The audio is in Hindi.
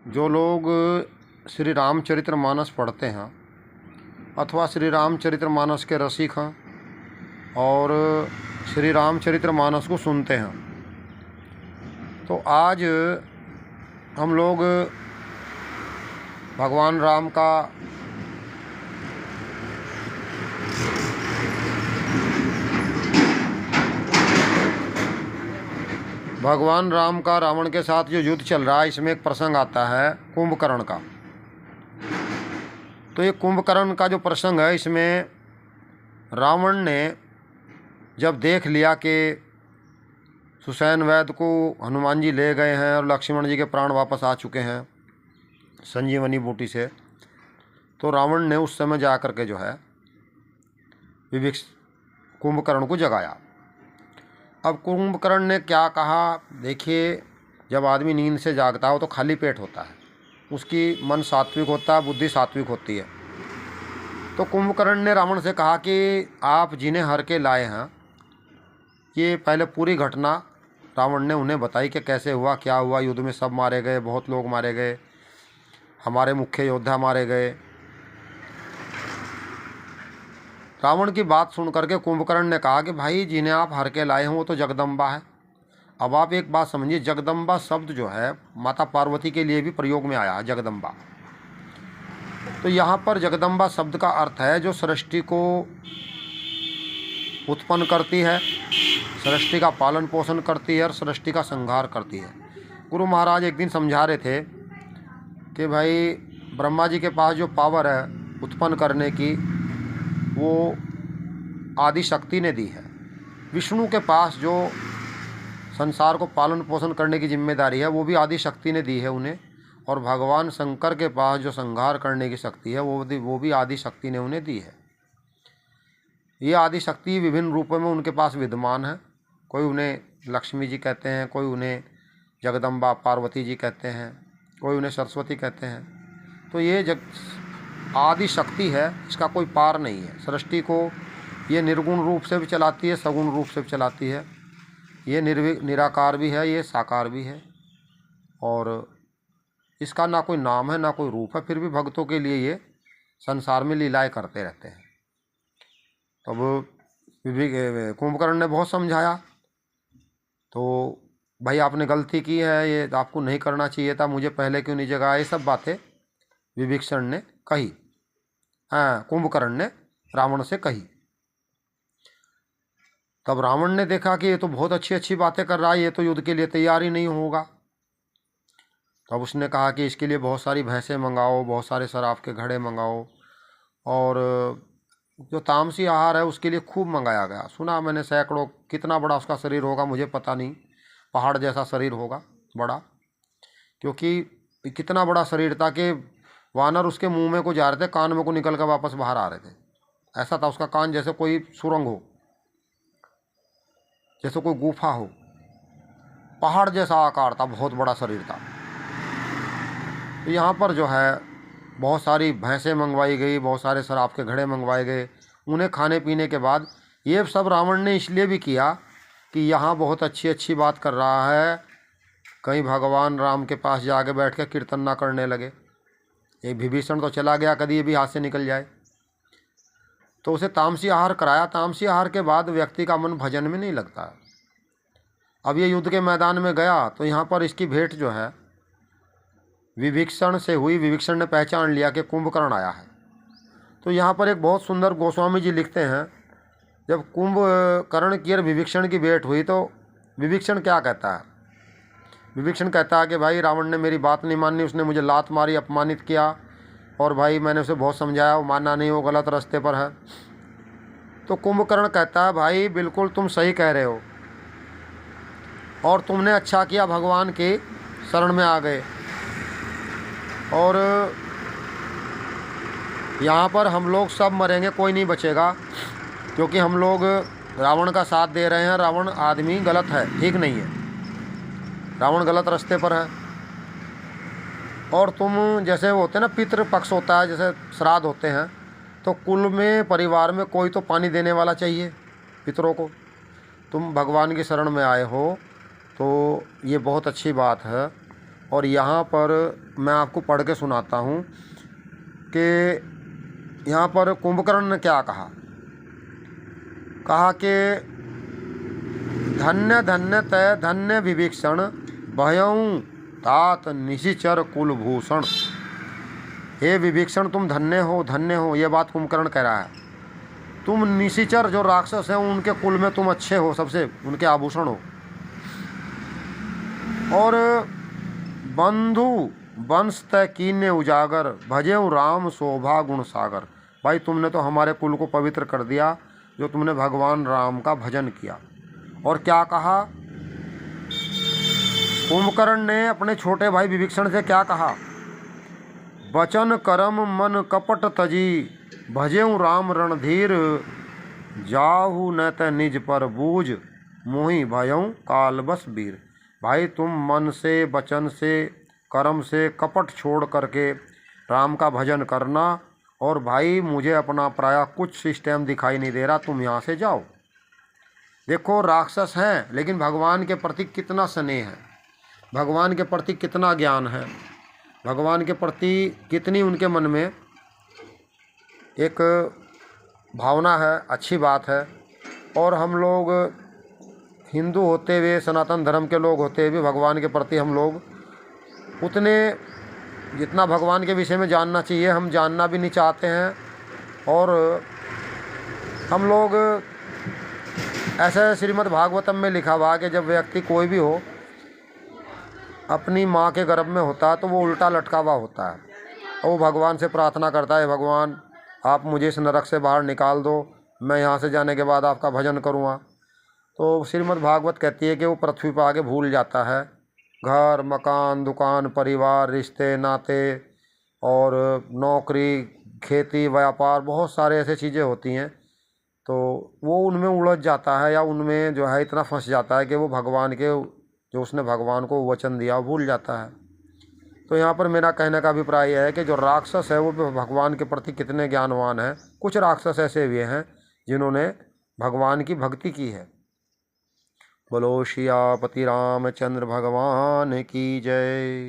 जो लोग श्री रामचरितमानस पढ़ते हैं अथवा श्री रामचरितमानस के रसिक हैं और श्री रामचरितमानस को सुनते हैं, तो आज हम लोग भगवान राम का रावण के साथ जो युद्ध चल रहा है, इसमें एक प्रसंग आता है कुंभकर्ण का। तो ये कुंभकर्ण का जो प्रसंग है, इसमें रावण ने जब देख लिया कि सुसैन वैद्य को हनुमान जी ले गए हैं और लक्ष्मण जी के प्राण वापस आ चुके हैं संजीवनी बूटी से, तो रावण ने उस समय जा कर के जो है कुंभकर्ण को जगाया। अब कुंभकर्ण ने क्या कहा, देखिए, जब आदमी नींद से जागता हो तो खाली पेट होता है, उसकी मन सात्विक होता है, बुद्धि सात्विक होती है। तो कुंभकर्ण ने रावण से कहा कि आप जिन्हें हर के लाए हैं, ये पहले पूरी घटना रावण ने उन्हें बताई कि कैसे हुआ, क्या हुआ। युद्ध में सब मारे गए, बहुत लोग मारे गए, हमारे मुख्य योद्धा मारे गए। रावण की बात सुन करके कुंभकर्ण ने कहा कि भाई, जिन्हें आप हर के लाए हैं वो तो जगदम्बा है। अब आप एक बात समझिए, जगदम्बा शब्द जो है माता पार्वती के लिए भी प्रयोग में आया है, जगदम्बा। तो यहाँ पर जगदम्बा शब्द का अर्थ है जो सृष्टि को उत्पन्न करती है, सृष्टि का पालन पोषण करती है और सृष्टि का संहार करती है। गुरु महाराज एक दिन समझा रहे थे कि भाई, ब्रह्मा जी के पास जो पावर है उत्पन्न करने की, वो आदि शक्ति ने दी है। विष्णु के पास जो संसार को पालन पोषण करने की जिम्मेदारी है, वो भी आदि शक्ति ने दी है उन्हें। और भगवान शंकर के पास जो संहार करने की शक्ति है, वो भी आदि शक्ति ने उन्हें दी है। ये आदि शक्ति विभिन्न रूपों में उनके पास विद्यमान है। कोई उन्हें लक्ष्मी जी कहते हैं, कोई उन्हें जगदम्बा पार्वती जी कहते हैं, कोई उन्हें सरस्वती कहते हैं। तो ये आदि शक्ति है, इसका कोई पार नहीं है। सृष्टि को ये निर्गुण रूप से भी चलाती है, सगुण रूप से भी चलाती है। ये निराकार भी है, ये साकार भी है, और इसका ना कोई नाम है ना कोई रूप है, फिर भी भक्तों के लिए ये संसार में लीलाएं करते रहते हैं। तब कुंभकर्ण ने बहुत समझाया, तो भाई आपने गलती की है, ये आपको नहीं करना चाहिए था, मुझे पहले क्यों नहीं जगाया, ये सब बातें विभीषण ने कही, कुंभकर्ण ने रावण से कही। तब रावण ने देखा कि ये तो बहुत अच्छी अच्छी बातें कर रहा है, ये तो युद्ध के लिए तैयार ही नहीं होगा। तब उसने कहा कि इसके लिए बहुत सारी भैंसें मंगाओ, बहुत सारे शराब के घड़े मंगाओ, और जो तामसी आहार है उसके लिए खूब मंगाया गया। सुना मैंने सैकड़ों, कितना बड़ा उसका शरीर होगा मुझे पता नहीं, पहाड़ जैसा शरीर होगा बड़ा, क्योंकि कितना बड़ा शरीर था कि वानर उसके मुंह में को जा रहे थे, कान में को निकल कर वापस बाहर आ रहे थे। ऐसा था उसका कान, जैसे कोई सुरंग हो, जैसे कोई गुफा हो, पहाड़ जैसा आकार था, बहुत बड़ा शरीर था। तो यहाँ पर जो है बहुत सारी भैंसें मंगवाई गई, बहुत सारे शराब के घड़े मंगवाए गए। उन्हें खाने पीने के बाद ये सब रावण ने इसलिए भी किया कि यहाँ बहुत अच्छी अच्छी बात कर रहा है, कहीं भगवान राम के पास जाके बैठ के कीर्तन ना करने लगे। ये विभीषण तो चला गया, कभी ये भी हाथ से निकल जाए। तो उसे तामसी आहार कराया। तामसी आहार के बाद व्यक्ति का मन भजन में नहीं लगता। अब ये युद्ध के मैदान में गया तो यहाँ पर इसकी भेंट जो है विभीषण से हुई। विभीषण ने पहचान लिया कि कुंभकर्ण आया है। तो यहाँ पर एक बहुत सुंदर गोस्वामी जी लिखते हैं, जब कुंभकर्ण की और विभीषण की भेंट हुई तो विभीषण क्या कहता है, विभीषण कहता है कि भाई, रावण ने मेरी बात नहीं मानी, उसने मुझे लात मारी, अपमानित किया, और भाई मैंने उसे बहुत समझाया, वो माना नहीं, वो गलत रास्ते पर है। तो कुंभकर्ण कहता है, भाई बिल्कुल तुम सही कह रहे हो, और तुमने अच्छा किया, भगवान की शरण में आ गए। और यहाँ पर हम लोग सब मरेंगे, कोई नहीं बचेगा, क्योंकि हम लोग रावण का साथ दे रहे हैं। रावण आदमी गलत है, ठीक नहीं है, रावण गलत रास्ते पर है। और तुम जैसे होते हैं ना, पितृ पक्ष होता है, जैसे श्राद्ध होते हैं, तो कुल में परिवार में कोई तो पानी देने वाला चाहिए पितरों को। तुम भगवान की शरण में आए हो तो ये बहुत अच्छी बात है। और यहाँ पर मैं आपको पढ़ के सुनाता हूँ कि यहाँ पर कुंभकर्ण ने क्या कहा। कहा कि धन्य धन्य तय धन्य विभीषण भयऊँ तात निशिचर कुलभूषण। हे विभीषण तुम धन्य हो, ये बात कुंभकर्ण कह रहा है। तुम निशिचर जो राक्षस हैं उनके कुल में तुम अच्छे हो, सबसे उनके आभूषण हो। और बंधु वंश तय कीन्य उजागर भजेऊ राम शोभा गुण सागर। भाई तुमने तो हमारे कुल को पवित्र कर दिया जो तुमने भगवान राम का भजन किया। और क्या कहा कुंभकर्ण ने अपने छोटे भाई विभीषण से, क्या कहा, वचन करम मन कपट तजी भजेऊ राम रणधीर जाहु न त निज पर बूझ मोहि भयऊ काल बस वीर। भाई तुम मन से, वचन से, कर्म से कपट छोड़ करके राम का भजन करना। और भाई मुझे अपना प्राय कुछ इस टाइम दिखाई नहीं दे रहा, तुम यहाँ से जाओ। देखो राक्षस हैं लेकिन भगवान के प्रति कितना स्नेह है, भगवान के प्रति कितना ज्ञान है, भगवान के प्रति कितनी उनके मन में एक भावना है। अच्छी बात है। और हम लोग हिंदू होते हुए, सनातन धर्म के लोग होते हुए भगवान के प्रति हम लोग उतने जितना भगवान के विषय में जानना चाहिए हम जानना भी नहीं चाहते हैं। और हम लोग ऐसे श्रीमद् भागवतम में लिखा हुआ कि जब व्यक्ति कोई भी हो अपनी माँ के गर्भ में होता है तो वो उल्टा लटका हुआ होता है और वो भगवान से प्रार्थना करता है, भगवान आप मुझे इस नरक से बाहर निकाल दो, मैं यहाँ से जाने के बाद आपका भजन करूँगा। तो श्रीमद् भागवत कहती है कि वो पृथ्वी पर आगे भूल जाता है घर, मकान, दुकान, परिवार, रिश्ते, नाते और नौकरी, खेती, व्यापार, बहुत सारे ऐसे चीज़ें होती हैं। तो वो उनमें उलझ जाता है या उनमें जो है इतना फंस जाता है कि वो भगवान के जो उसने भगवान को वचन दिया वो भूल जाता है। तो यहाँ पर मेरा कहने का अभिप्राय है कि जो राक्षस है वो भगवान के प्रति कितने ज्ञानवान हैं। कुछ राक्षस ऐसे भी हैं जिन्होंने भगवान की भक्ति की है। बोलो सियापति रामचंद्र भगवान की जय।